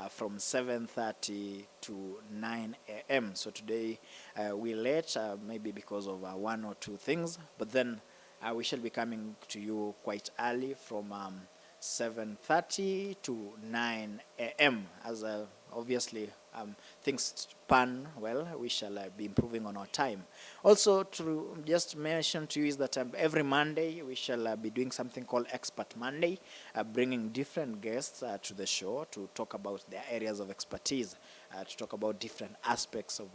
from 7:30 to 9 a.m. So today we're late, maybe because of one or two things, but then we shall be coming to you quite early from 7:30 to 9 a.m. as obviously things pan well, we shall be improving on our time. Also, to just mention to you is that every Monday we shall be doing something called Expert Monday, bringing different guests to the show to talk about their areas of expertise, to talk about different aspects of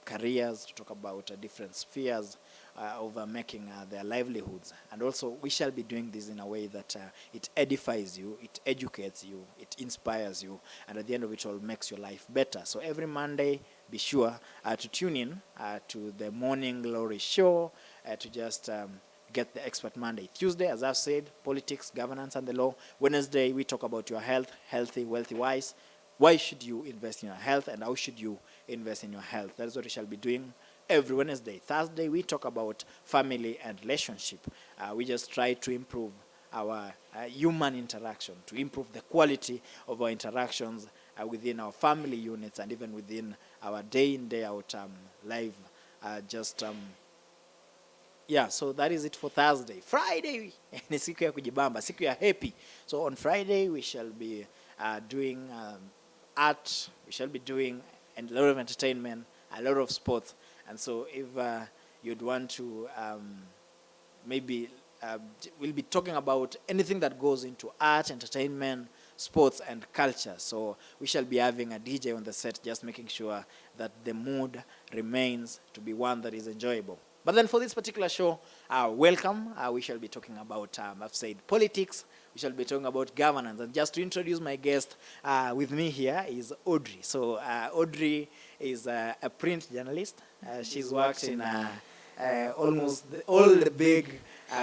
careers, to talk about different spheres of making their livelihoods. And also, we shall be doing this in a way that it edifies you, it educates you, it inspires you, and at the end of it all, makes your life better. So every Monday, be sure to tune in to the Morning Glory Show to just get the Expert Monday. Tuesday, as I've said, politics, governance, and the law. Wednesday, we talk about your health, healthy, wealthy, wise. Why should you invest in your health, and how should you invest in your health? That is what we shall be doing every Wednesday. Thursday, we talk about family and relationship. We just try to improve our human interaction, to improve the quality of our interactions within our family units and even within our day in, day out life. Yeah, so that is it for Thursday. Friday ni siku ya kujibamba, siku ya happy. So on Friday we shall be doing art, we shall be doing a lot of entertainment, a lot of sports. And so if you'd want to maybe we'll be talking about anything that goes into art, entertainment, sports, and culture. So we shall be having a DJ on the set, just making sure that the mood remains to be one that is enjoyable. But then for this particular show, welcome. We shall be talking about, I've said, politics. We shall be talking about governance. And just to introduce my guest, with me here is Audrey. So Audrey is a print journalist. She's worked in almost all the big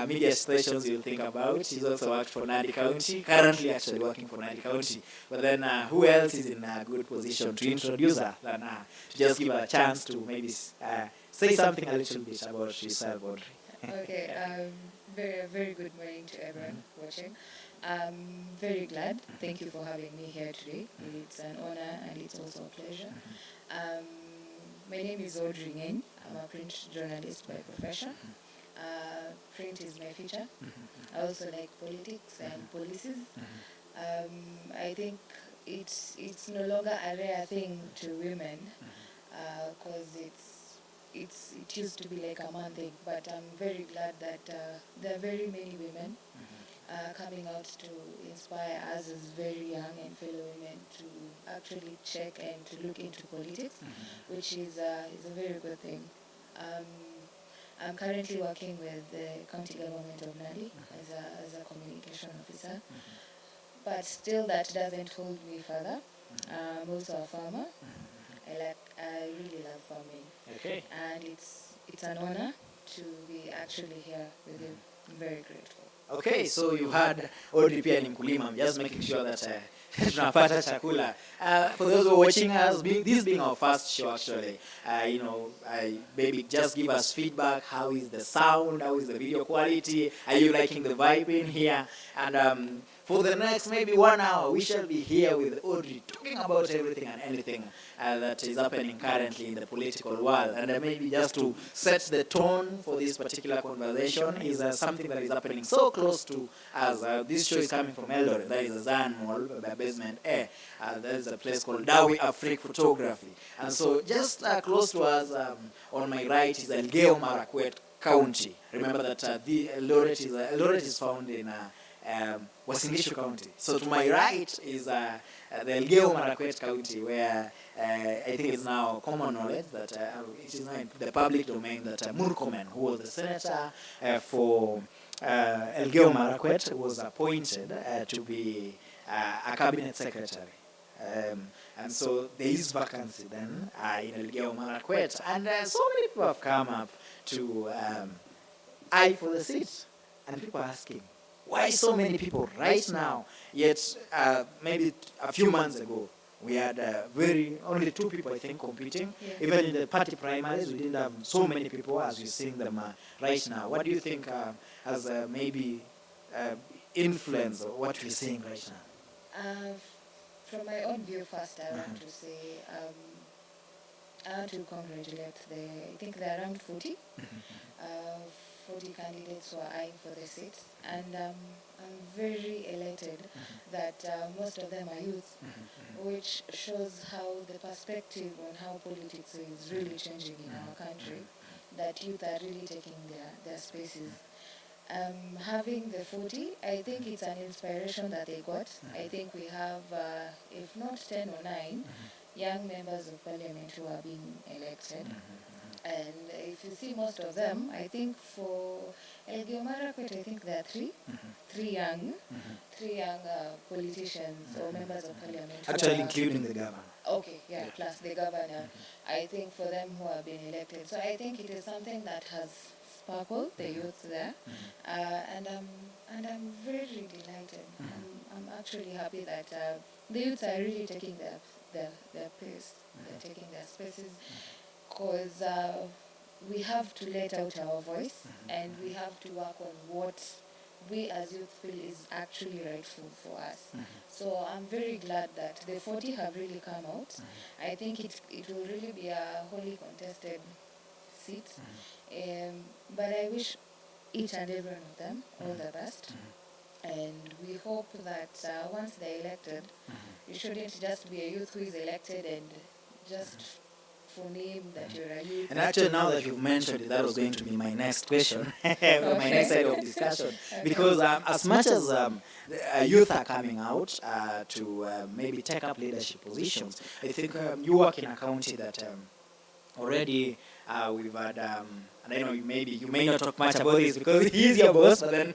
media stations you'll think about. She's also worked for Nandi County, currently actually working for Nandi County. But then who else is in a good position to introduce her than to just give her a chance to maybe say something a little bit about yourself, Audrey. Okay, very good morning to everyone watching. I'm very glad. Thank you for having me here today. It's an honor and it's also a pleasure. My name is Audrey Ngeny. I'm a print journalist by profession. Print is my feature. I also like politics and policies. I think it's no longer a rare thing to women because it used to be like a man thing, but I'm very glad that there are very many women coming out to inspire us as very young and fellow women to actually check and to look into politics, which is a very good thing. I'm currently working with the county government of Nandi as a communication officer, but still that doesn't hold me further. I'm also a farmer. I really love farming. Okay. And it's an honor to be actually here with you. I'm very grateful. Okay, so you had Audrey pia ni mkulima. I'm just making sure that tunapata chakula. For those who are watching us, this being our first show actually, maybe just give us feedback. How is the sound? How is the video quality? Are you liking the vibe in here? And for the next maybe 1 hour, we shall be here with Audrey talking about everything and anything that is happening currently in the political world. And maybe just to set the tone for this particular conversation is something that is happening so close to us. This show is coming from Eldoret. That is a Zan Mall, basement A. There is a place called Dawi Afrique Photography. And so just close to us on my right is Elgeyo Marakwet County. Remember that the Eldoret is found in Uasin Gishu County. So to my right is the Elgeyo Marakwet County, where I think it's now common knowledge that it is now in the public domain that Murkomen, who was the senator for Elgeyo Marakwet, was appointed to be a cabinet secretary. And so there is vacancy then in Elgeyo Marakwet, and so many people have come up to eye for the seat, and people are asking, why so many people right now? Yet maybe a few months ago, we had only 2 people, I think, competing. Yeah. Even in the party primaries, we didn't have so many people as we're seeing them right now. What do you think has maybe influence what we're seeing right now? from my own view first, I want to say I want to congratulate I think there are around 40, 40 candidates who are eyeing for the seats, and I'm very elated that most of them are youth, which shows how the perspective on how politics is really changing in our country, that youth are really taking their spaces. Having the 40, I think it's an inspiration that they got. I think we have, if not 10 or 9, young members of parliament who are being elected. And if you see most of them, I think for Elgeyo Marakwet, I think there are three young politicians or members of parliament. Actually, including the governor. Okay, yeah, plus the governor. I think for them who have been elected. So I think it is something that has sparkled the youth there, and I'm very delighted. I'm actually happy that the youths are really taking their pace, they're taking their spaces, because we have to let out our voice, and we have to work on what we as youth feel is actually rightful for us. So I'm very glad that the 40 have really come out. I think it will really be a wholly contested seat. But I wish each and every one of them all the best. And we hope that once they're elected, you shouldn't just be a youth who is elected and just for name that you're a youth. And actually, now that you've mentioned it, that was going to be my next question, my next side of discussion. Because as much as youth are coming out to maybe take up leadership positions, I think you work in a county that already we've had, and I know maybe you may not talk much about this because he's your boss, but then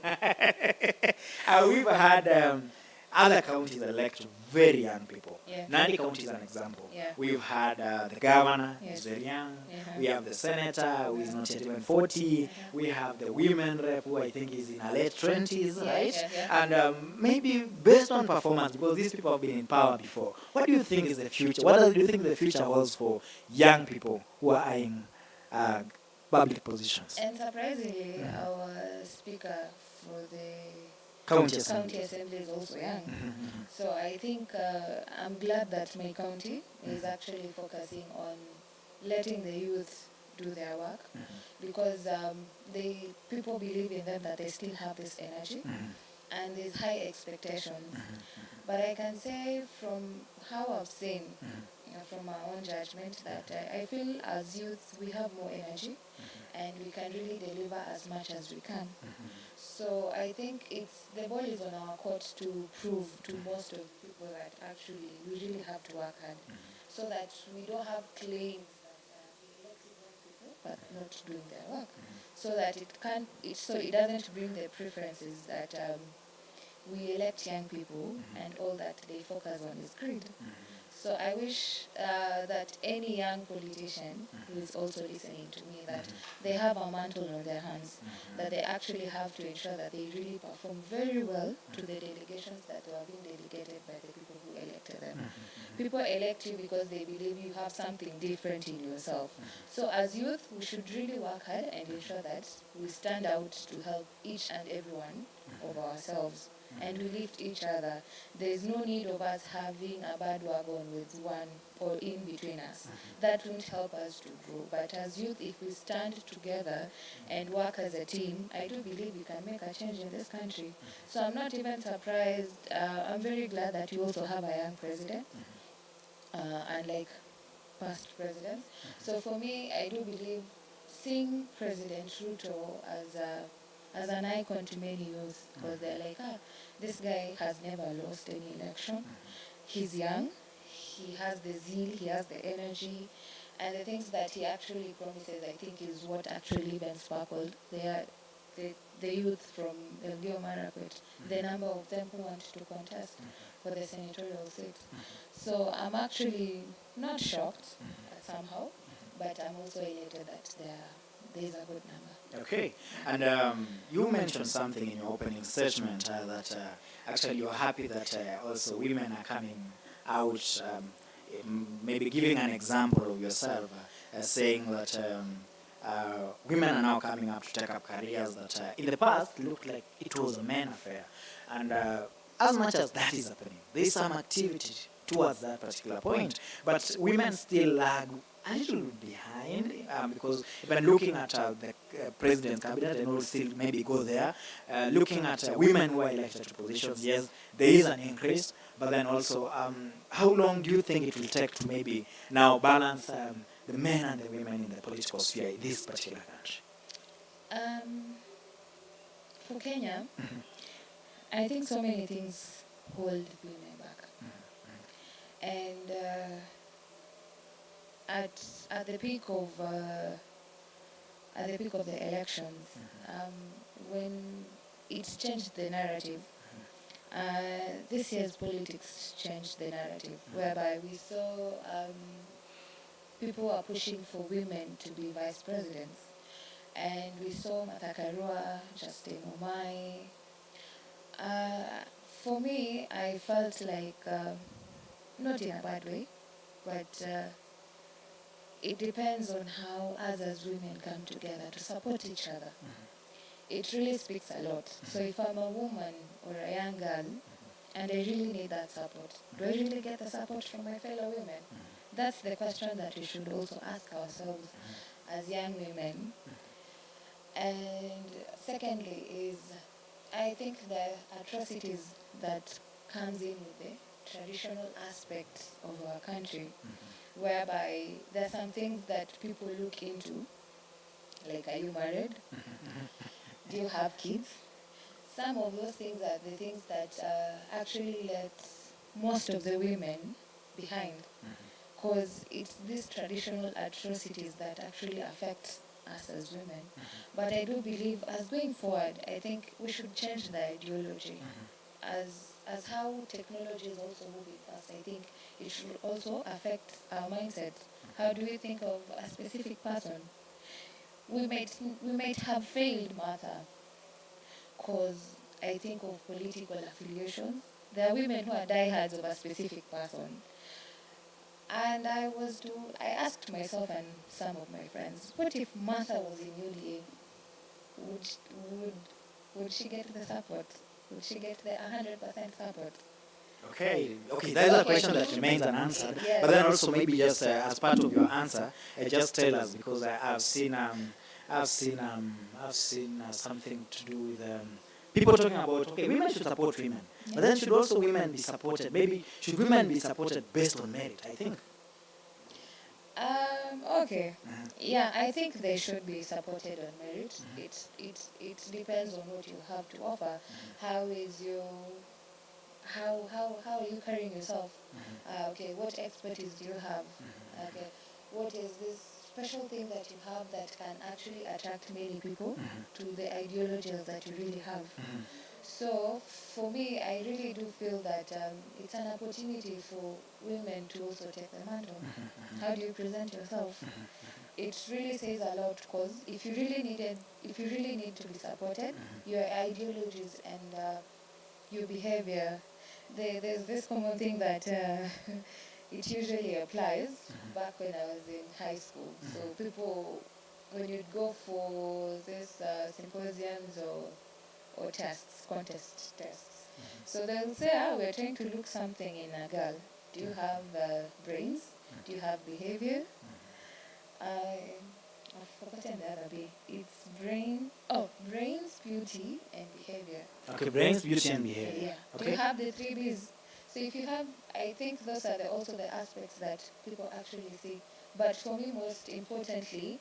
we've had other counties elect very young people. Yeah. Nandi County is an example. Yeah. We've had the governor, Yes. who's very young. Uh-huh. We have the senator, who is not yet even 40. We have the women rep, who I think is in her late 20s, Yeah, right? yeah. And maybe based on performance, because these people have been in power before, what do you think is the future? What do you think the future holds for young people who are eyeing public positions? And surprisingly, our speaker for the County county assembly. assembly is also young. So I think I'm glad that my county is actually focusing on letting the youth do their work, because people believe in them, that they still have this energy, and there's high expectations. But I can say from how I've seen, from my own judgment, that I feel as youth we have more energy, and we can really deliver as much as we can. So I think the ball is on our court to prove to most of people that actually we really have to work hard, so that we don't have claims that we elected young people but not doing their work, so that it doesn't bring the preferences that we elect young people and all that they focus on is greed. So I wish that any young politician who is also listening to me, that they have a mantle on their hands, that they actually have to ensure that they really perform very well to the delegations that are being delegated by the people who elected them. People elect you because they believe you have something different in yourself. So as youth, we should really work hard and ensure that we stand out to help each and every one of ourselves, and we lift each other. There is no need of us having a bad wagon with one or in between us. That won't help us to grow. But as youth, if we stand together and work as a team, I do believe we can make a change in this country. So I'm not even surprised. I'm very glad that you also have a young president, unlike past presidents. So for me, I do believe seeing President Ruto as an icon to many youth, because they're like, this guy has never lost any election. He's young, he has the zeal, he has the energy, and the things that he actually promises, I think, is what actually even sparkled. They are the youth from Elgeyo Marakwet, the number of them who want to contest for the senatorial seat. So I'm actually not shocked somehow, but I'm also elated that there is a good number. Okay, and you mentioned something in your opening statement that actually you're happy that also women are coming out, maybe giving an example of yourself, saying that women are now coming up to take up careers that in the past looked like it was a men affair. And as much as that is happening, there is some activity towards that particular point. But women still lag a little behind because even looking at the president's cabinet, and we'll still maybe go there, looking at women who are elected to positions, yes, there is an increase, but then also how long do you think it will take to maybe now balance the men and the women in the political sphere in this particular country? For Kenya, I think so many things hold women back. And at the peak of the elections, when it changed the narrative, this year's politics changed the narrative, whereby we saw people are pushing for women to be vice presidents. And we saw Martha Karua, Justin Omai. For me, I felt like, not in a bad way, but it depends on how us as women come together to support each other. It really speaks a lot. So if I'm a woman or a young girl and I really need that support, do I really get the support from my fellow women? That's the question that we should also ask ourselves as young women. And secondly is, I think the atrocities that comes in with the traditional aspects of our country, whereby there are some things that people look into, like, are you married? Do you have kids? Some of those things are the things that actually let most of the women behind, because it's these traditional atrocities that actually affect us as women. But I do believe, as going forward, I think we should change the ideology. As how technology is also moving fast, I think it should also affect our mindset. How do we think of a specific person? We might have failed Martha, because I think of political affiliations. There are women who are diehards of a specific person. And I asked myself and some of my friends, what if Martha was in UDA? Would she get the support? Would she get the 100% support? Okay, that is a question that remains unanswered. Yes. But then also maybe just as part of your answer, just tell us, because I've seen something to do with people talking about, okay, women should support women, but then should also women be supported? Maybe should women be supported based on merit? I think. Okay. Yeah, I think they should be supported on merit. It depends on what you have to offer. How is your how are you carrying yourself? Okay, what expertise do you have? Okay, what is this special thing that you have that can actually attract many people to the ideologies that you really have? So for me, I really do feel that it's an opportunity for women to also take the mantle. How do you present yourself? It really says a lot, because if you really need to be supported, your ideologies and your behavior. There's this common thing that it usually applies back when I was in high school. So people, when you'd go for this symposiums or contest tests, so they'll say, we're trying to look something in a girl. Do you have brains? Do you have behavior? I've forgotten the other B. It's brains, beauty, and behavior. Okay, brains, beauty, and behavior. Yeah. Okay. Do you have the 3 Bs? So if you have, I think those are also the aspects that people actually see. But for me, most importantly,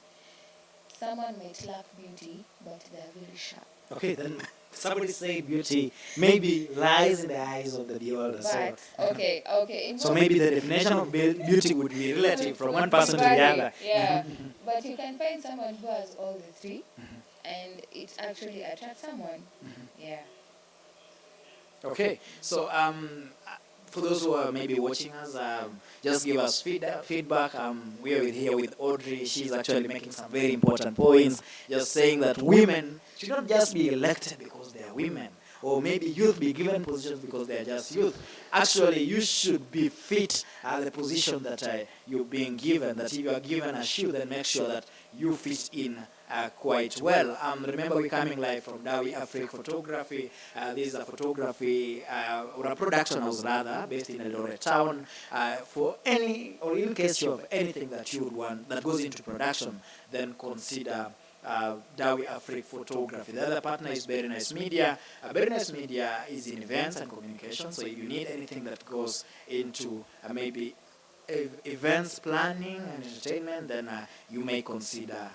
someone might lack beauty, but they're very sharp. Okay, then somebody say beauty maybe lies in the eyes of the beholder. But, okay. So maybe the definition of beauty would be relative from one person to the other. Yeah, but you can find someone who has all the 3, and it actually attracts someone. Yeah. Okay, so for those who are maybe watching us, just give us feedback. We are here with Audrey. She's actually making some very important points, just saying that women should not just be elected because they are women, or maybe youth be given positions because they are just youth. Actually, you should be fit at the position that you're being given, that if you are given a shoe, then make sure that you fit in quite well. Remember, we're coming live from Dawi Africa Photography. This is a photography or a production house rather, based in Eldoret town. For any, or in case you have anything that you would want that goes into production, then consider Dawi Africa Photography. The other partner is Very Nice Media. Very Nice Media is in events and communication, so if you need anything that goes into maybe events planning and entertainment, then you may consider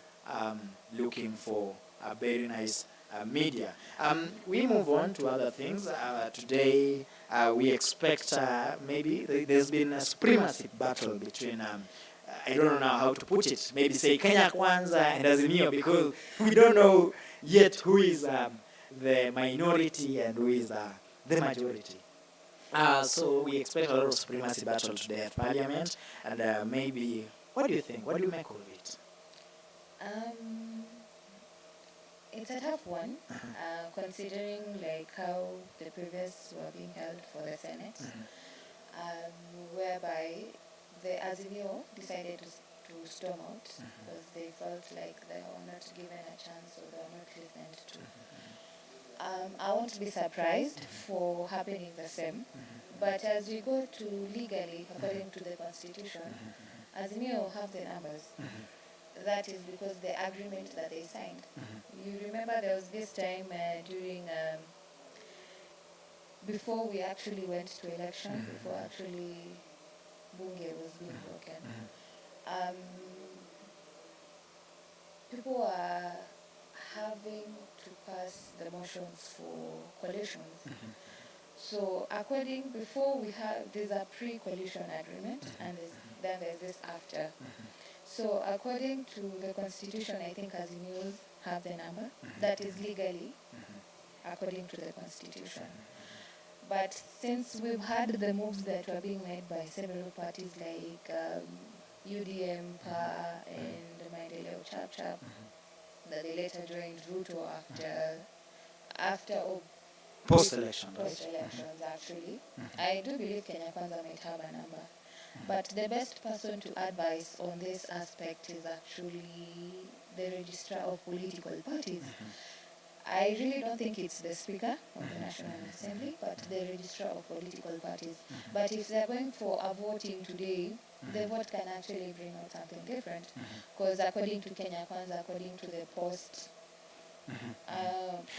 looking for Very Nice Media. We move on to other things. Today we expect maybe there's been a supremacy battle between I don't know now how to put it. Maybe say Kenya Kwanza and Azimio, because we don't know yet who is the minority and who is the majority. So we expect a lot of supremacy battle today at Parliament. And maybe, what do you think? What do you make of it? It's a tough one, considering like how the previous were being held for the Senate, whereby the Azimio decided to storm out because they felt like they were not given a chance or they were not listened to. I won't be surprised for happening the same, but as we go to legally, according to the Constitution, Azimio have the numbers. That is because the agreement that they signed. You remember there was this time during, before we actually went to election, before actually Bunge was being broken, people are having to pass the motions for coalitions. So before we have, there's a pre-coalition agreement and then there's this after. So according to the Constitution, I think Azimios have the number. That is legally, according to the Constitution. But since we've had the moves that were being made by several parties like UDM, PA, and Maendeleo Chap Chap, that they later joined Ruto after Post-elections, actually. I do believe Kenya Kwanza might have a number. But the best person to advise on this aspect is actually the Registrar of Political Parties. I really don't think it's the Speaker of the National Assembly, but the Registrar of Political Parties. But if they're going for a voting today, the vote can actually bring out something different. Because according to Kenya Kwanza, according to the post...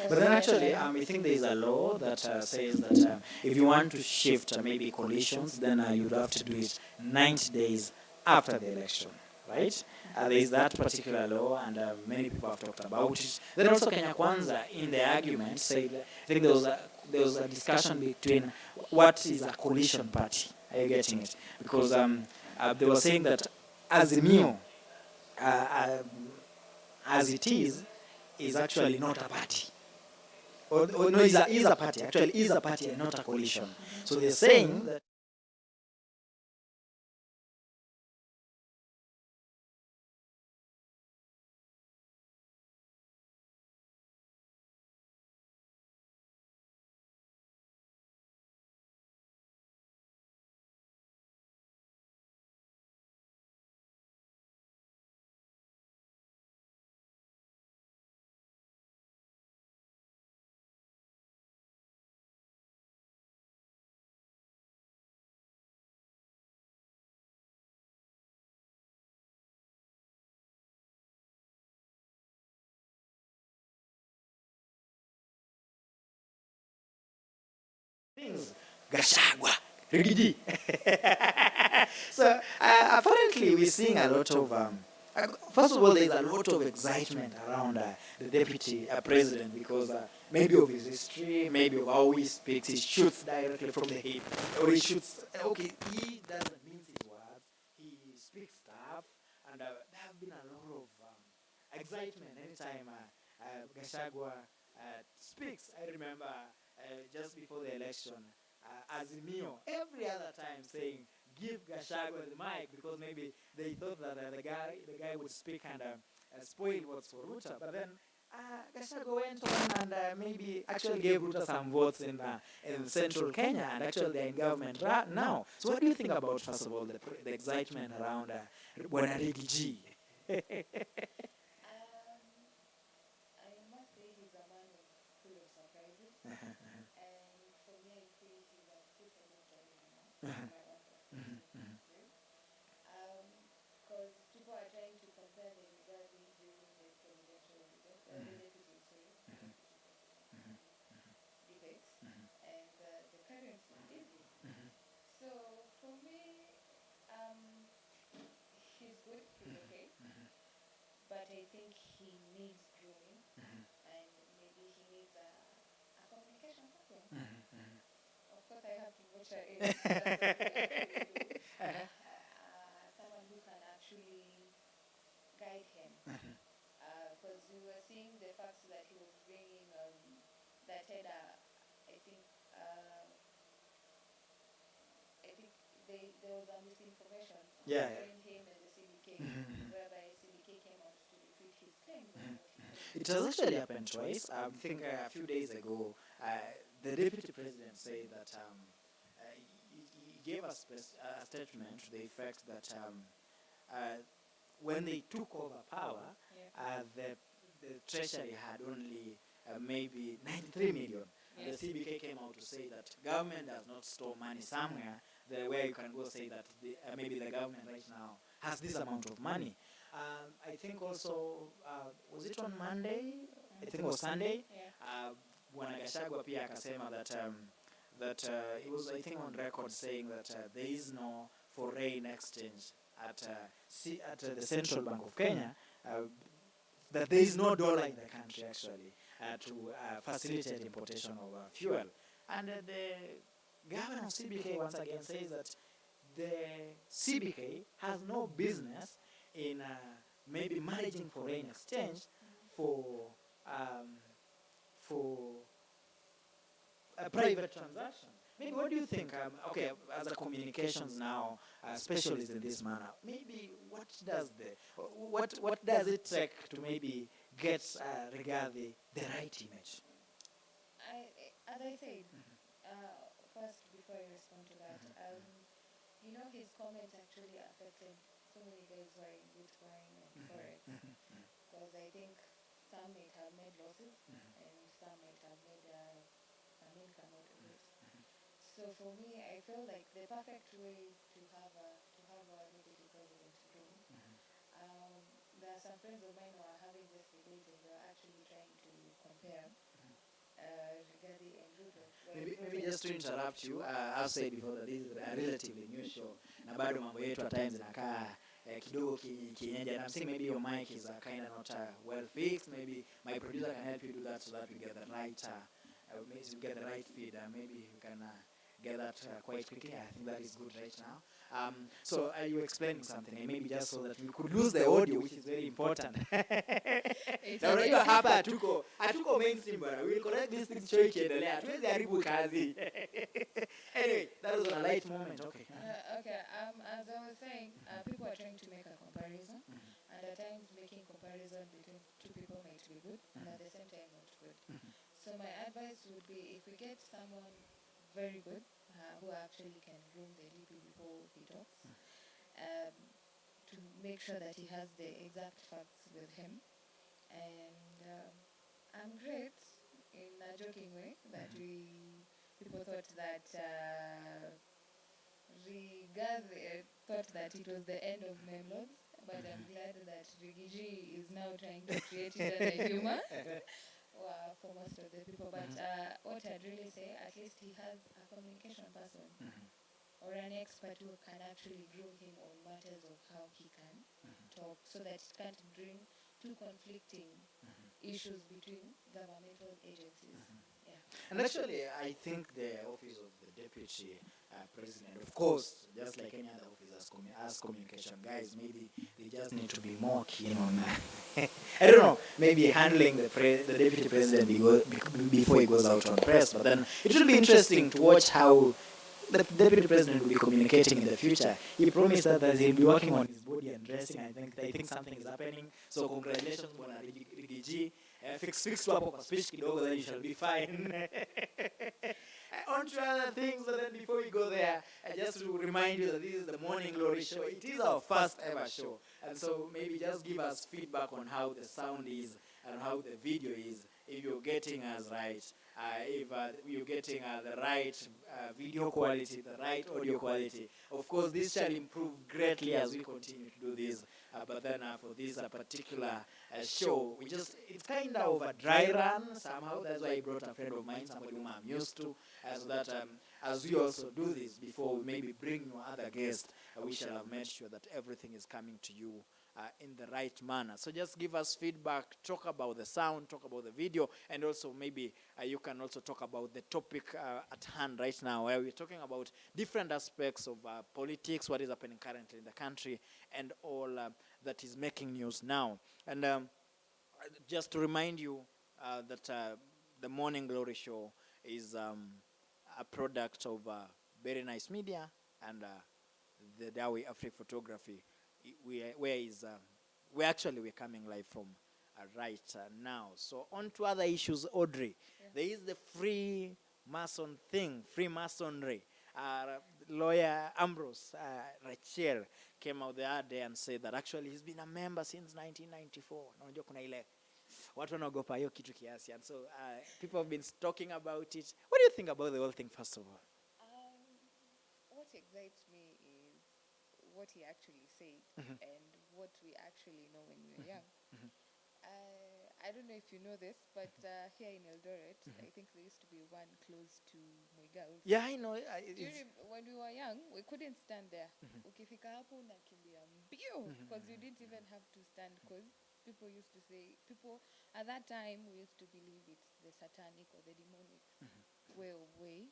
But then actually, I think there is a law that says that if you want to shift maybe coalitions, then you have to do it 90 days after the election, right? There is that particular law, and many people have talked about it. Then also Kenya Kwanza, in the argument, said, I think there was a discussion between what is a coalition party. Are you getting it? Because they were saying that Azimio, as it is actually not a party. Or no, is a party. Actually, is a party and not a coalition. So they're saying that things. Gachagua, Rigidi. So apparently we're seeing a lot of, first of all, there's a lot of excitement around the deputy president because maybe of his history, maybe of how he speaks. He shoots directly from the hip, or he shoots, okay, he doesn't mince his words, he speaks stuff, and there have been a lot of excitement anytime Gachagua speaks. I remember just before the election, Azimio, every other time saying, give Gachagua the mic, because maybe they thought that the guy would speak and spoil what's for Ruta. But then Gachagua went on and maybe actually gave Ruta some votes in central Kenya, and actually they're in government now. So what do you think about, first of all, the excitement around Bwana Rigiji? good, he's okay. But I think he needs grooming, and maybe he needs a communication person. Of course, I have to butcher it in terms of the way we do. Someone who can actually guide him. Because we were seeing the facts that he was bringing that had, I think, there was a misinformation Yeah. between him and the CBK, whereby CBK came out to refute his claims. It has actually happened twice. I think a few days ago, the deputy president said that he gave us a statement to the effect that when they took over power, the treasury had only maybe 93 million. The CBK came out to say that government does not store money somewhere where you can go say that maybe the government right now has this amount of money. I think also, was it on Monday? I think it was Sunday. Bwana Gachagua pia akasema that it was, I think, on record saying that there is no foreign exchange at the Central Bank of Kenya, that there is no dollar in the country actually to facilitate importation of fuel. And the governor of CBK once again says that the CBK has no business in maybe managing foreign exchange for a private transaction. Maybe what do you think? Okay, as a communications now specialist in this manner, maybe what does it take to maybe get regard the right image? As I said, first before I respond to that, his comments actually affected so many guys who are in Bitcoin and Forex, because I think some might have made losses and some might have made some income out of it. So for me, I feel like the perfect way to have a deputy president groom. There are some friends of mine who are having this debate and they're actually trying to compare Rigathi and Ruto. Maybe just to interrupt you, I've said before that this is a relatively new show. Na bado mambo yetu at times inakaa kidogo kienyeji. And I'm saying maybe your mic is kind of not well fixed. Maybe my producer can help you do that so that we get the right feed. Maybe we can get that quite quickly. I think that is good right now. So are you explaining something? And maybe just so that we could lose the audio, which is very important. Na unajua hapa hatuko mainstream bwana. We will correct this thing show ikiendelea. Hatuwezi haribu kazi. Anyway, that was a light moment. Okay. As I was saying, people are trying to make a comparison, and at times making comparison between two people might be good, and at the same time not good. So my advice would be, if we get someone very good who actually can groom the DP before he talks, to make sure that he has the exact facts with him. And I'm great in a joking way that people thought that Rigathi thought that it was the end of Memlords, but I'm glad that Rigiji is now trying to create it as a humor for most of the people. But what I'd really say, at least he has a communication person or an expert who can actually groom him on matters of how he can talk, so that it can't bring two conflicting issues between governmental agencies. And actually, I think the office of the deputy president, of course, just like any other office as communication guys, maybe they just need to be more keen on, I don't know, maybe handling the deputy president before he goes out on press. But then it will be interesting to watch how the deputy president will be communicating in the future. He promised that he'll be working on his body and dressing. I think something is happening. So congratulations, Bwana Rigiji. Fix tu hapo kwa speech kidogo, then you shall be fine. On to other things, but then before we go there, just to remind you that this is the Morning Glory Show. It is our first ever show. And so maybe just give us feedback on how the sound is and how the video is, if you're getting us right. if you're getting the right video quality, the right audio quality. Of course, this shall improve greatly as we continue to do this. But then for this particular show, it's kind of a dry run somehow. That's why I brought a friend of mine, somebody whom I'm used to, so that as we also do this before we maybe bring you other guests, we shall have made sure that everything is coming to you in the right manner. So just give us feedback, talk about the sound, talk about the video, and also maybe you can also talk about the topic at hand right now, where we're talking about different aspects of politics, what is happening currently in the country, and all that is making news now. And just to remind you that the Morning Glory Show is a product of Very Nice Media and the Dawi Afri Photography. We're coming live from right now. So on to other issues, Audrey. Yeah. There is the Freemasonry. Lawyer Ambrose Rachel came out the other day and said that actually he's been a member since 1994. Unajua kuna ile watu wanaogopa hiyo kitu kiasi, and so people have been talking about it. What do you think about the whole thing, first of all? What excites me is what he actually said and what we actually know when we were young. I don't know if you know this, but here in Eldoret, I think there used to be one close to Muigaus. Yeah, I know. When we were young, we couldn't stand there. Ukifika hapo unakimbia mbio, because you didn't even have to stand, because people used to say, at that time, we used to believe it's the satanic or the demonic way of way.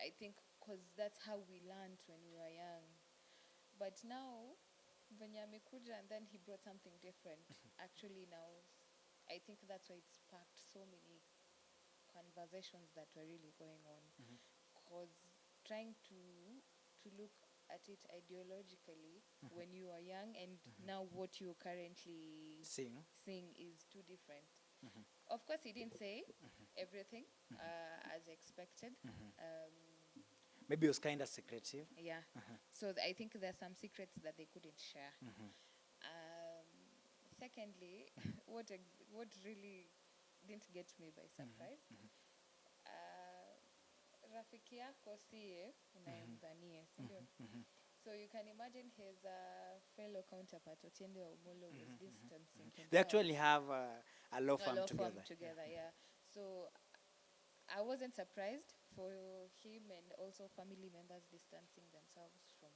I think because that's how we learned when we were young. But now, venye amekuja, and then he brought something different. Actually now, I think that's why it sparked so many conversations that were really going on. Because trying to look at it ideologically when you are young and now what you're currently seeing is too different. Of course, he didn't say everything as expected. Maybe it was kind of secretive. Yeah. So I think there's some secrets that they couldn't share. Secondly, what really didn't get me by surprise, rafiki yako siye unayemdhania, sindio? So you can imagine his fellow counterpart, Otiende Omolo, was distancing himself. They actually have a law firm together. Yeah. So I wasn't surprised for him and also family members distancing themselves from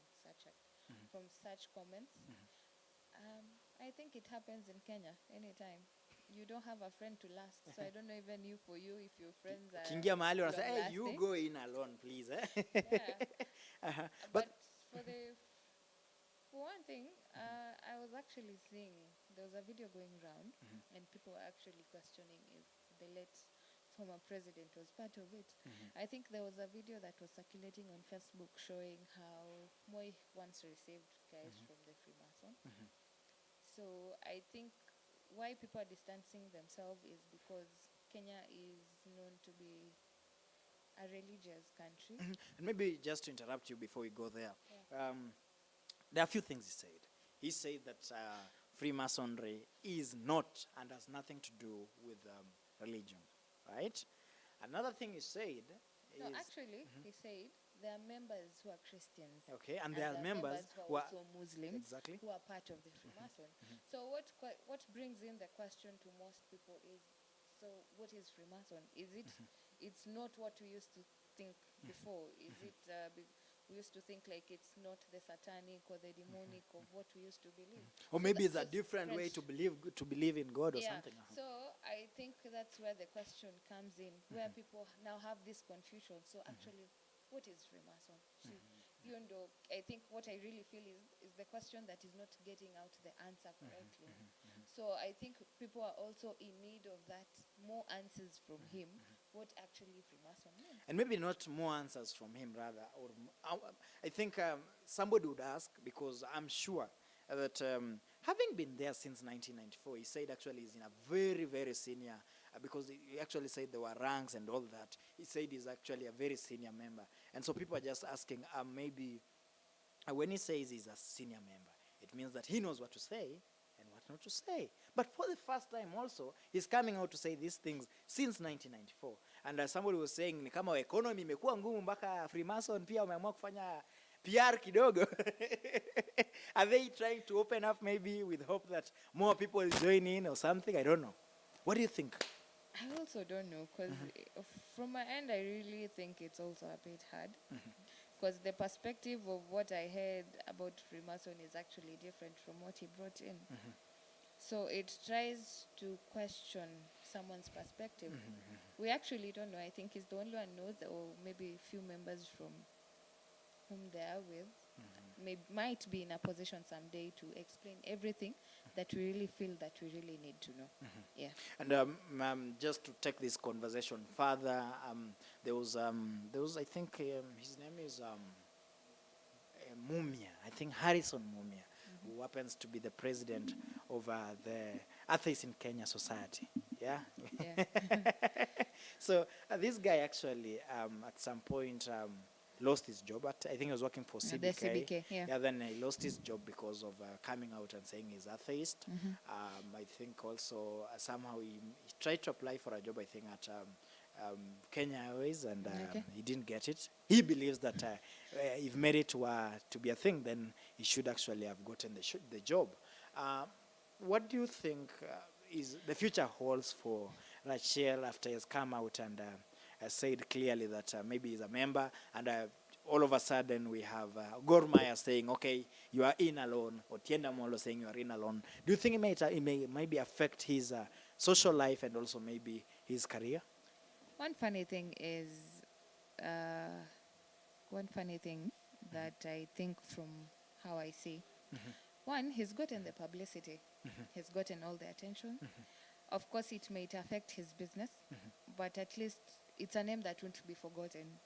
such comments. I think it happens in Kenya anytime. You don't have a friend to last, so I don't know even if your friends are Kingia mahali unasema, long hey, you go in alone, please. Yeah. But for one thing, I was actually seeing, there was a video going around, and people were actually questioning if the late former president was part of it. I think there was a video that was circulating on Facebook showing how Moi once received guys from the Freemason. So I think why people are distancing themselves is because Kenya is known to be a religious country. And maybe just to interrupt you before we go there, Yeah. there are a few things he said. He said that Freemasonry is not and has nothing to do with religion, right? Another thing he said No, is... actually, he said there are members who are Christians. Okay, and there are members who are also Muslims, exactly, who are part of the Freemason. So what brings in the question to most people is, so what is Freemason? Is it, it's not what we used to think before. Is it, we used to think like it's not the satanic or the demonic of what we used to believe. Or maybe it's a different way to believe in God or something. So I think that's where the question comes in, where people now have this confusion. So actually, what is Freemason? Even though I think what I really feel is the question that is not getting out the answer correctly. So I think people are also in need of that, more answers from him, what actually Freemason means. And maybe not more answers from him, rather. Or I think somebody would ask, because I'm sure that having been there since 1994, he said actually he's in a very, very senior, because he actually said there were ranks and all that. He said he's actually a very senior member. And so people are just asking, maybe when he says he's a senior member, it means that he knows what to say and what what not to say. But for the first time also, he's coming out to say these things since 1994. And somebody was saying, ni kama economy imekuwa ngumu mpaka Freemason pia wameamua kufanya PR kidogo. Are they trying to open up maybe with hope that more people join in or something? I don't know. What do you think? I also don't know, because from my end, I really think it's also a bit hard. Because the perspective of what I heard about Freemason is actually different from what he brought in. So it tries to question someone's perspective. We actually don't know. I think he's the only one knows, or maybe a few members from whom they are with might be in a position someday to explain everything that we really feel that we really need to know. Yeah. And just to take this conversation further, there was I think his name is Mumia. I think Harrison Mumia, who happens to be the president of the Atheists in Kenya Society. Yeah. Yeah. So this guy actually at some point lost his job. I think he was working for CBK. The CBK, yeah. Then he lost his job because of coming out and saying he's atheist. I think also somehow he tried to apply for a job, I think, at Kenya Airways, and he didn't get it. He believes that if merit to be a thing, then he should actually have gotten the job. What do you think is the future holds for Rachel after he has come out and said clearly that maybe he's a member, and all of a sudden we have Gor Mahia saying, okay, you are in alone, or Tienda Molo saying you are in alone? Do you think it may maybe affect his social life and also maybe his career? One funny thing that I think from how I see, one, he's gotten the publicity, he's gotten all the attention. Of course, it might affect his business, but at least it's a name that won't be forgotten,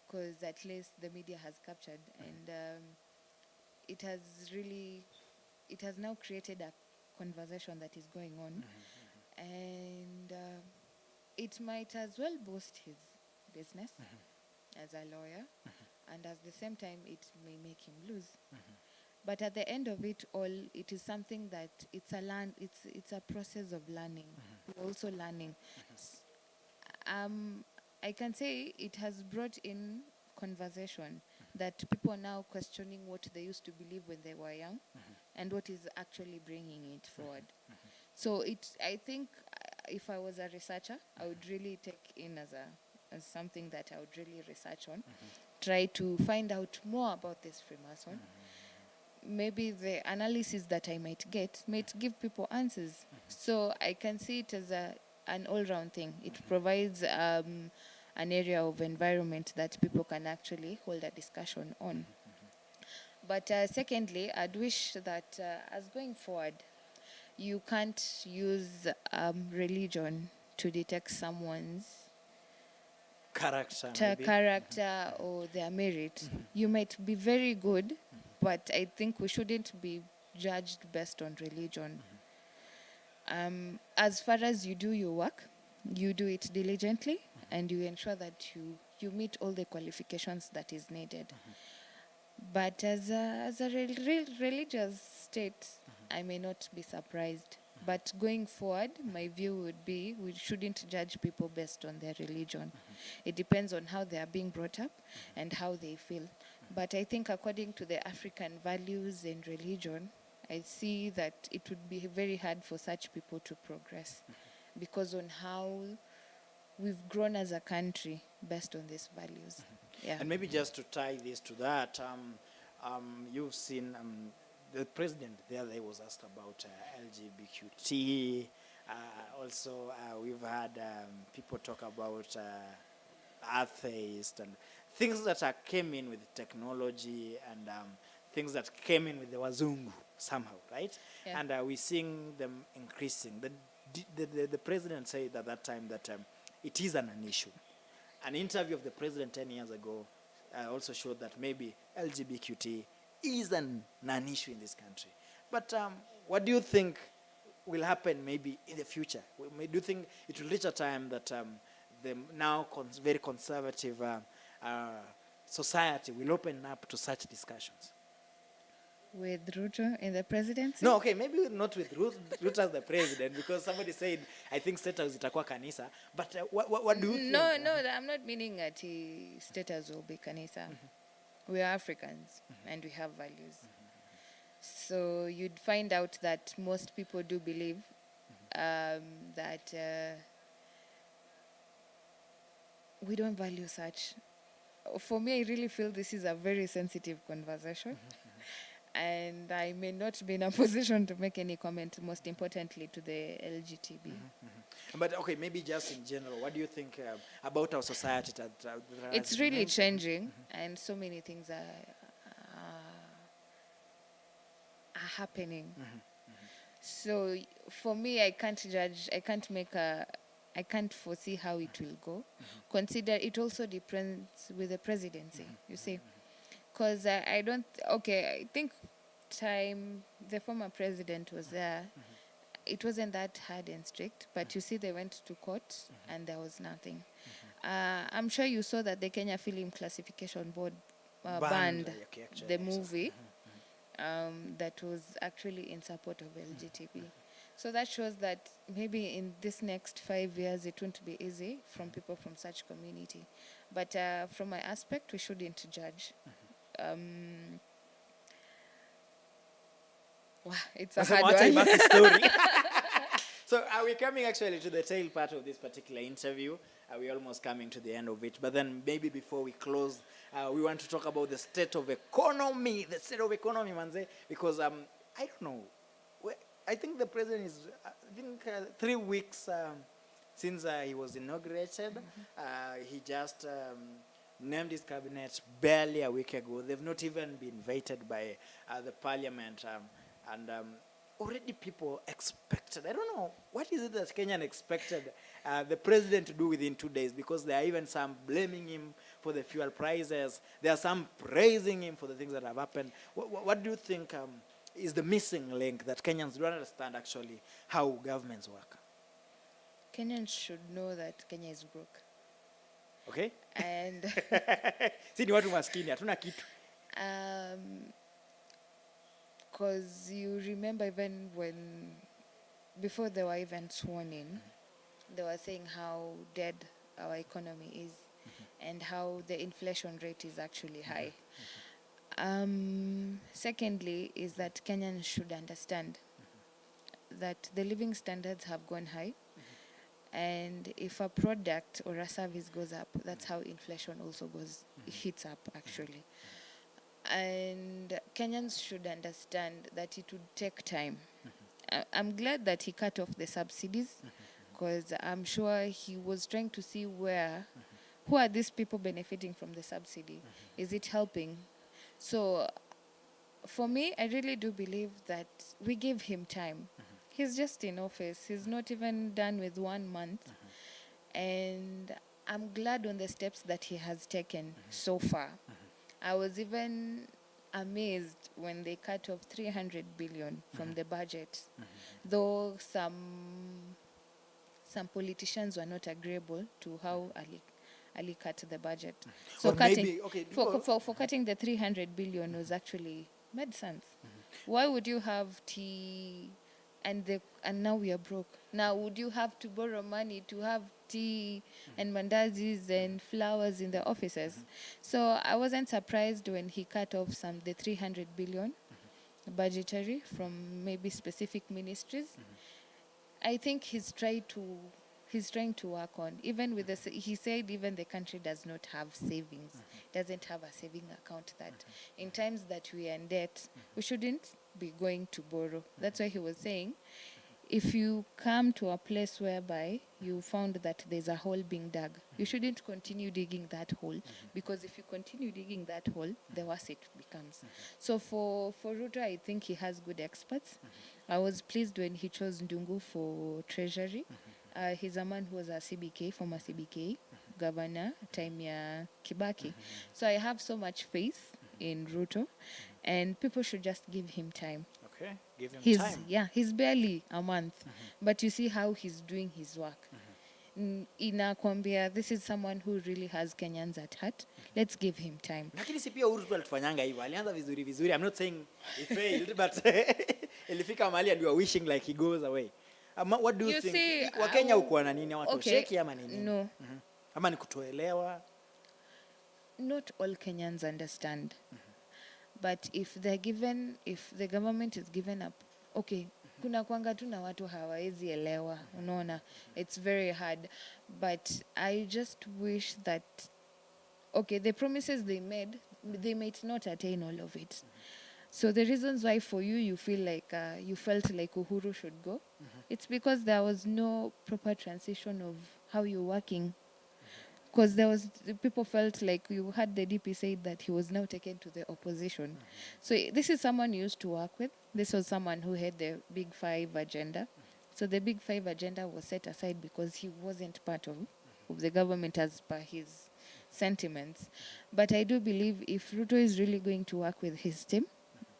because at least the media has captured, and it has now created a conversation that is going on, and it might as well boost his business as a lawyer, and at the same time it may make him lose. But at the end of it all, it is something that it's a process of learning. We're also learning. I can say it has brought in conversation that people are now questioning what they used to believe when they were young, and what is actually bringing it forward. So I think if I was a researcher, I would really take in as something that I would really research on, try to find out more about this Freemason. Maybe the analysis that I might get might give people answers. So I can see it as an all-round thing. It provides an area of environment that people can actually hold a discussion on. But secondly, I'd wish that as going forward, you can't use religion to detect someone's character or their merit. You might be very good, but I think we shouldn't be judged based on religion. As far as you do your work, you do it diligently, and you ensure that you meet all the qualifications that is needed. But as a religious state, I may not be surprised. But going forward, my view would be we shouldn't judge people based on their religion. It depends on how they are being brought up and how they feel. But I think according to the African values and religion, I see that it would be very hard for such people to progress, because on how we've grown as a country based on these values. Yeah. And maybe just to tie this to that, you've seen the president there was asked about LGBTQ. Also, we've had people talk about atheists and things that came in with technology, and things that came in with the wazungu somehow, right? Yeah. And we're seeing them increasing. The president said at that time that it is an issue. An interview of the president 10 years ago also showed that maybe LGBTQ is an issue in this country. But what do you think will happen maybe in the future? Do you think it will reach a time that the now very conservative society will open up to such discussions? With Ruto in the presidency? No, okay, maybe not with Ruto as the president, because somebody said, I think State House itakuwa kanisa. But what do you think? No, I'm not meaning that State House will be kanisa. We are Africans and we have values. So you'd find out that most people do believe that we don't value such. For me, I really feel this is a very sensitive conversation. And I may not be in a position to make any comment, most importantly to the LGTB. But okay, maybe just in general, what do you think about our society? It's really changing, and so many things are happening. So for me, I can't judge. I can't foresee how it will go. Consider it also depends with the presidency. You see, because I don't. Okay, I think the former president was there. It wasn't that hard and strict, but you see, they went to court and there was nothing. I'm sure you saw that the Kenya Film Classification Board banned the movie that was actually in support of LGTB. So that shows that maybe in this next 5 years it won't be easy from people from such community. But from my aspect, we shouldn't judge. Wow, it's a hard one. Story. So we're coming actually to the tail part of this particular interview. We're almost coming to the end of it. But then maybe before we close, we want to talk about the state of economy. The state of economy, manze. Because I don't know. I think the president is, 3 weeks since he was inaugurated. He just named his cabinet barely a week ago. They've not even been vetted by the parliament. And already people expected, I don't know, what is it that Kenyan expected the president to do within 2 days? Because there are even some blaming him for the fuel prices. There are some praising him for the things that have happened. What do you think is the missing link that Kenyans don't understand actually how governments work? Kenyans should know that Kenya is broke. Okay? And si ni watu maskini, hatuna kitu. Because you remember even before they were even sworn in, they were saying how dead our economy is and how the inflation rate is actually high. Secondly is that Kenyans should understand that the living standards have gone high. And if a product or a service goes up, that's how inflation also hits up actually. And Kenyans should understand that it would take time. I'm glad that he cut off the subsidies, because I'm sure he was trying to see who are these people benefiting from the subsidy? Is it helping? So for me, I really do believe that we give him time. He's just in office. He's not even done with 1 month. And I'm glad on the steps that he has taken so far. I was even amazed when they cut off 300 billion from the budget, though some politicians were not agreeable to how Ali cut the budget. So for cutting the 300 billion was actually made sense. Why would you have tea and now we are broke? Now would you have to borrow money to have tea and mandazis and flowers in the offices? So I wasn't surprised when he cut off the 300 billion budgetary from maybe specific ministries. I think he's trying to work on, even with he said even the country does not have savings, doesn't have a saving account, that in times that we are in debt, we shouldn't be going to borrow. That's why he was saying, if you come to a place whereby you found that there's a hole being dug, you shouldn't continue digging that hole, because if you continue digging that hole, the worse it becomes. So for Ruto, I think he has good experts. I was pleased when he chose Ndungu for Treasury. He's a man who was a former CBK governor, time ya Kibaki. So I have so much faith in Ruto, and people should just give him time. Okay, give him time. Yeah, he's barely a month, but you see how he's doing his work. inakwambia this is someone who really has Kenyans at heart. Let's give him time. Lakini si pia Uhuru tu alitufanyanga hivyo. Alianza vizuri vizuri. I'm not saying he failed, but ilifika mahali and you are wishing like he goes away. What do you think? See, Wakenya hukuwa na nini? Watosheki okay, ama nini? no. Ama ni kutoelewa? Not all Kenyans understand. But if the government is given up, okay, kuna kwanga tu na watu hawawezi elewa, unaona, it's very hard. But I just wish that, okay, the promises they made, they might not attain all of it. So the reasons why for you feel like you felt like Uhuru should go, it's because there was no proper transition of how you're working. Because people felt like you had the DP say that he was now taken to the opposition. So this is someone you used to work with. This was someone who had the Big Five agenda. So the Big Five agenda was set aside because he wasn't part of the government as per his sentiments. But I do believe if Ruto is really going to work with his team,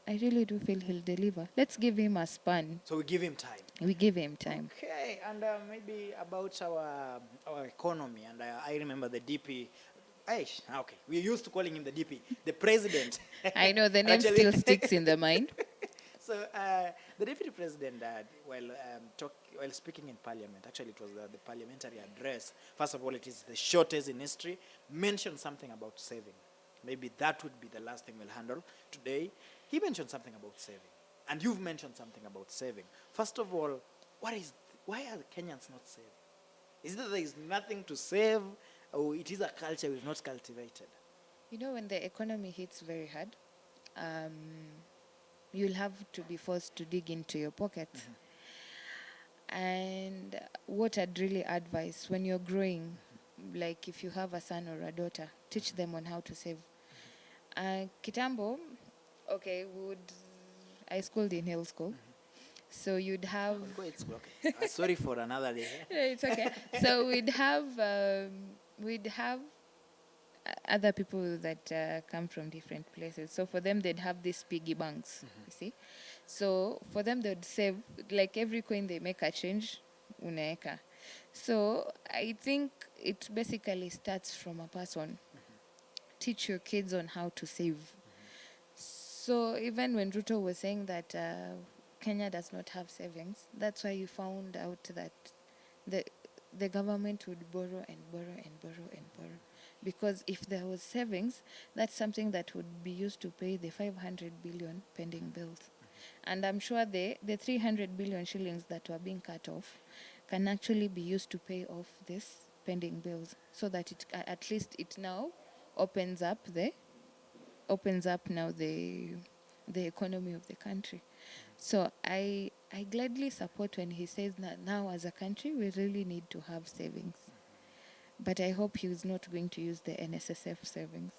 I really do feel he'll deliver. Let's give him a span. So we give him time. We give him time. Okay, and maybe about our economy, and I remember the DP. Okay, we used to calling him the DP, the president. I know the name Actually, still sticks in the mind. So the deputy president, while speaking in parliament, actually it was the parliamentary address. First of all, it is the shortest in history. Mentioned something about saving. Maybe that would be the last thing we'll handle today. He mentioned something about saving, and you've mentioned something about saving. First of all, why are the Kenyans not saving? Is it that there is nothing to save, or it is a culture we've not cultivated? You know, when the economy hits very hard, you'll have to be forced to dig into your pocket. And what I'd really advise when you're growing, like if you have a son or a daughter, teach them on how to save. Kitambo, okay, I schooled in Hill School. So you'd have... Okay. Sorry for another day. It's okay. So we'd have other people that come from different places. So for them, they'd have these piggy banks, you see. So for them, they'd save, like every coin they make a change, unaeka. So I think it basically starts from a person. Teach your kids on how to save. So even when Ruto was saying that Kenya does not have savings, that's why you found out that the government would borrow and borrow and borrow and borrow. Because if there was savings, that's something that would be used to pay the 500 billion pending bills. And I'm sure the 300 billion shillings that were being cut off can actually be used to pay off these pending bills, so that it at least it now opens up now the economy of the country. So I gladly support when he says that now as a country we really need to have savings. But I hope he's not going to use the NSSF savings.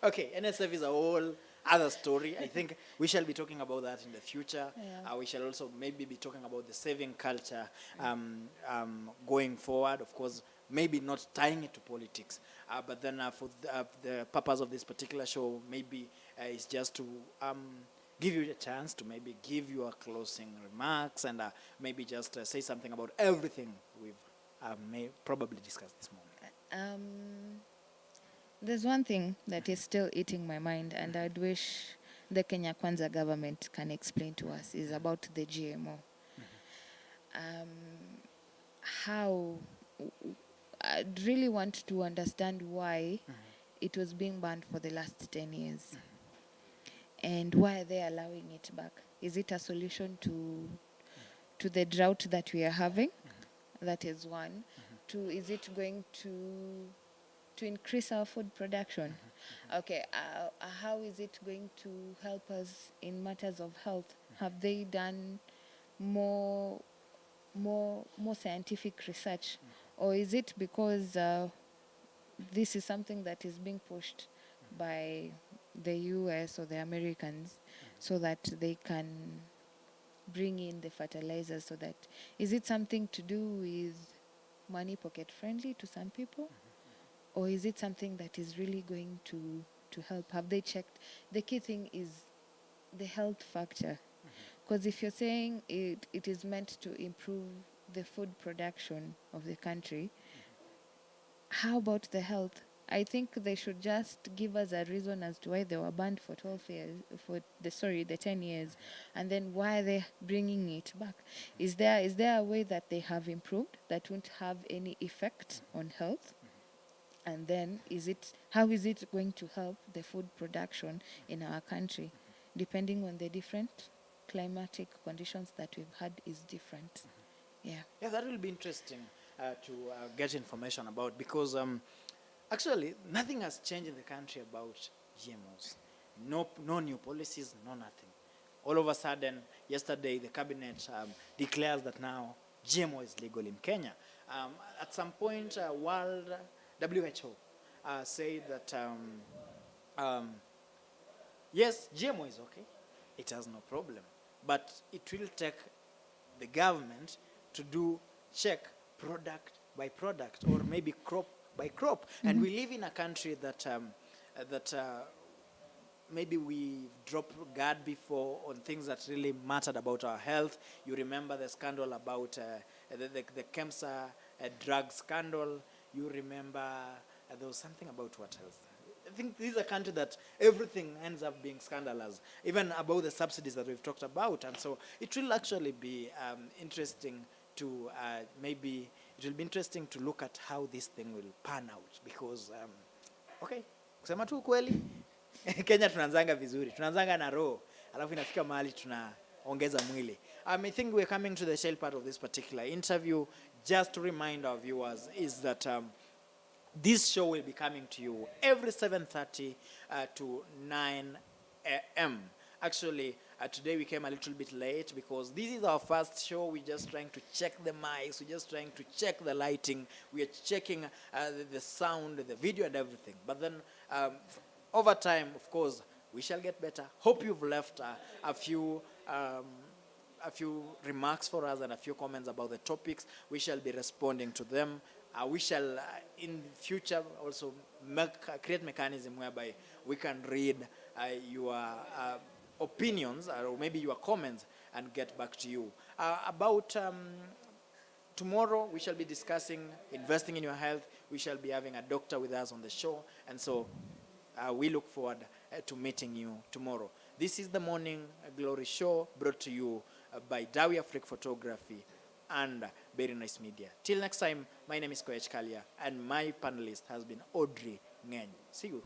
Okay, NSF is a whole other story. I think we shall be talking about that in the future. Yeah. We shall also maybe be talking about the saving culture going forward. Of course, maybe not tying it to politics, but then for the purpose of this particular show, maybe it's just to give you a chance to maybe give your closing remarks and maybe just say something about everything we've may probably discussed this morning. There's one thing that is still eating my mind, and I'd wish the Kenya Kwanza government can explain to us, is about the GMO. How I'd really want to understand why it was being banned for the last 10 years. And why are they allowing it back? Is it a solution to the drought that we are having? That is one. Two, is it going to increase our food production? Okay, how is it going to help us in matters of health? Have they done more scientific research? Or is it because this is something that is being pushed by the US or the Americans so that they can bring in the fertilizers? So that, is it something to do with money pocket friendly to some people? Or is it something that is really going to help? Have they checked? The key thing is the health factor. Because if you're saying it is meant to improve the food production of the country, how about the health? I think they should just give us a reason as to why they were banned for 12 years, the 10 years, and then why are they bringing it back? Is there a way that they have improved that won't have any effect on health? And then how is it going to help the food production in our country? Depending on the different climatic conditions that we've had is different. Yeah. Yeah, that will be interesting to get information about, because actually nothing has changed in the country about GMOs. No new policies, no nothing. All of a sudden, yesterday the cabinet declares that now GMO is legal in Kenya. At some point, World WHO said that yes, GMO is okay. It has no problem, but it will take the government to do check product by product, or maybe crop by crop. And we live in a country that maybe we dropped guard before on things that really mattered about our health. You remember the scandal about the KEMSA drug scandal. You remember there was something about what else? I think this is a country that everything ends up being scandalous, even about the subsidies that we've talked about. And so it will actually be interesting to look at how this thing will pan out, because okay, kusema tu kweli Kenya tunaanzanga vizuri, tunaanzanga na roho, alafu inafika mahali tunaongeza mwili. I think we're coming to the tail part of this particular interview. Just to remind our viewers is that this show will be coming to you every 7:30 to 9 a.m. Actually, today we came a little bit late because this is our first show. We're just trying to check the mics. We're just trying to check the lighting. We are checking the sound, the video, and everything. But then over time, of course, we shall get better. Hope you've left a few remarks for us and a few comments about the topics. We shall be responding to them. We shall in future also create mechanism whereby we can read your opinions or maybe your comments and get back to you. About tomorrow, we shall be discussing investing in your health. We shall be having a doctor with us on the show, and so we look forward to meeting you tomorrow. This is the Morning Glory Show, brought to you by Dawi Afrique Photography and Very Nice Media. Till next time, my name is Koech Kalia, and my panelist has been Audrey Ngeny. See you.